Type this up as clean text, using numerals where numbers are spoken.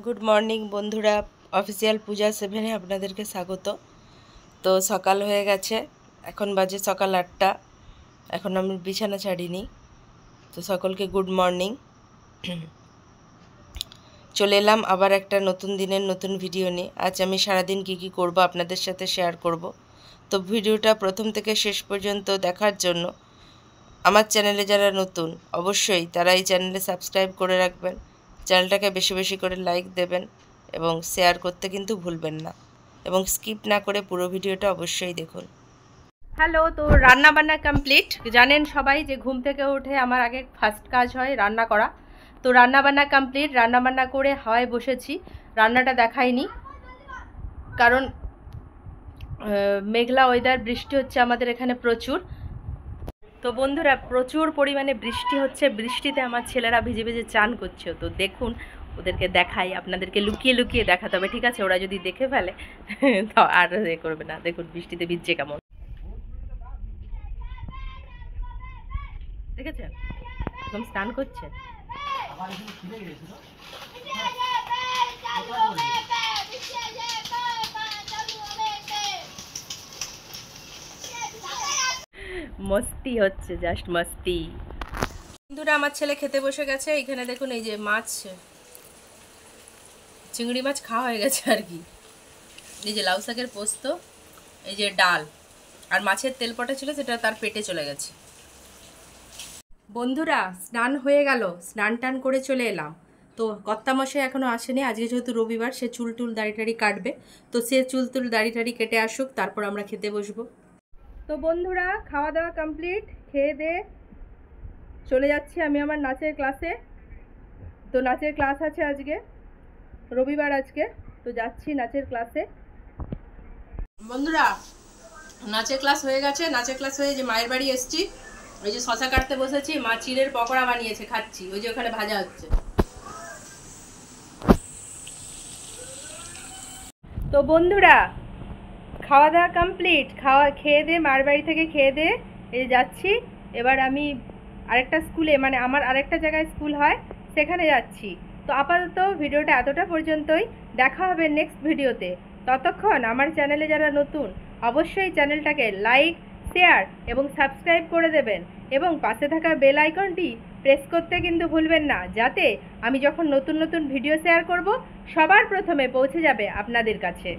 Good morning বন্ধুরা, official পূজা 7-এ আপনাদেরকে স্বাগত। তো সকাল হয়ে গেছে, এখন বাজে সকাল 8টা। এখন আমি বিছানা ছাড়িনি। তো সকলকে গুড মর্নিং। চলে এলাম আবার একটা নতুন দিনের নতুন ভিডিও নিয়ে। আজ আমি সারাদিন কী করব আপনাদের সাথে শেয়ার করব। তো ভিডিওটা প্রথম থেকে শেষ পর্যন্ত দেখার জন্য আমার চ্যানেলে যারা নতুন অবশ্যই তারা এই চ্যানেলে সাবস্ক্রাইব করে রাখবেন, চ্যানেলটাকে বেশি বেশি করে লাইক দেবেন এবং শেয়ার করতে কিন্তু ভুলবেন না, এবং স্কিপ না করে পুরো ভিডিওটা অবশ্যই দেখুন। হ্যালো, তো রান্না বান্না কমপ্লিট। জানেন সবাই যে ঘুম থেকে উঠে আমার আগে ফার্স্ট কাজ হয় রান্না করা। তো রান্না বান্না কমপ্লিট, রান্না বান্না করে হাওয়ায় বসেছি। রান্নাটা দেখাইনি কারণ মেঘলা ওয়েদার, বৃষ্টি হচ্ছে আমাদের এখানে প্রচুর। তো বন্ধুরা, প্রচুর পরিমাণে বৃষ্টি হচ্ছে। বৃষ্টিতে আমার ছেলেরা ভিজে ভিজে চান করছে। তো দেখুন, ওদেরকে দেখাই, আপনাদেরকে লুকিয়ে লুকিয়ে দেখাতে হবে, ঠিক আছে? ওরা যদি দেখে ফেলে তো আর এ করবে না। দেখুন বৃষ্টিতে ভিজছে কেমন, দেখেছেন? একদম স্নান করছে। মস্তি হচ্ছে, জাস্ট মস্তি। বন্ধুরা, আমার ছেলে খেতে বসে গেছে। এখানে দেখুন, এই যে মাছ, চিংড়ি মাছ খাওয়া হয়ে গেছে আর কি। এই যে লাউ শাকের পোস্ত, এই যে ডাল, আর মাছের তেলপটা ছিল সেটা তার পেটে চলে গেছে। বন্ধুরা, স্নান হয়ে গেল, স্নান টান করে চলে এলাম। তো কর্তামশাই এখনও আসেনি। আজকে যেহেতু রবিবার, সে চুল টুল দাড়ি টাড়ি কাটবে। তো সে চুল টুল দাড়ি টাড়ি কেটে আসুক, তারপর আমরা খেতে বসবো। তো বন্ধুরা, খাওয়া দাওয়া কমপ্লিট, খেয়ে দিয়ে চলে যাচ্ছি আমি আমার নাচের ক্লাসে। তো নাচের ক্লাস আছে আজকে, রবিবার আজকে। তো যাচ্ছি নাচের ক্লাসে। বন্ধুরা, নাচের ক্লাস হয়ে গেছে। নাচের ক্লাস হয়ে যে মায়ের বাড়ি এসেছি। ওই যে শশা কাটতে বসেছি, মা চিড়ের পকোড়া বানিয়েছে, খাচ্ছি। ওই যে ওখানে ভাজা হচ্ছে। তো বন্ধুরা, খাওয়া দাওয়া কমপ্লিট। খেয়ে দিয়ে, মার বাড়ি থেকে খেয়ে দিয়ে এই যাচ্ছি। এবার আমি আরেকটা স্কুলে, মানে আমার আরেকটা জায়গায় স্কুল হয়, সেখানে যাচ্ছি। তো আপাতত ভিডিওটা এতটা পর্যন্তই। দেখা হবে নেক্সট ভিডিওতে। ততক্ষণ আমার চ্যানেলে যারা নতুন, অবশ্যই চ্যানেলটাকে লাইক, শেয়ার এবং সাবস্ক্রাইব করে দেবেন, এবং পাশে থাকা বেল আইকনটি প্রেস করতে কিন্তু ভুলবেন না, যাতে আমি যখন নতুন নতুন ভিডিও শেয়ার করব সবার প্রথমে পৌঁছে যাবে আপনাদের কাছে।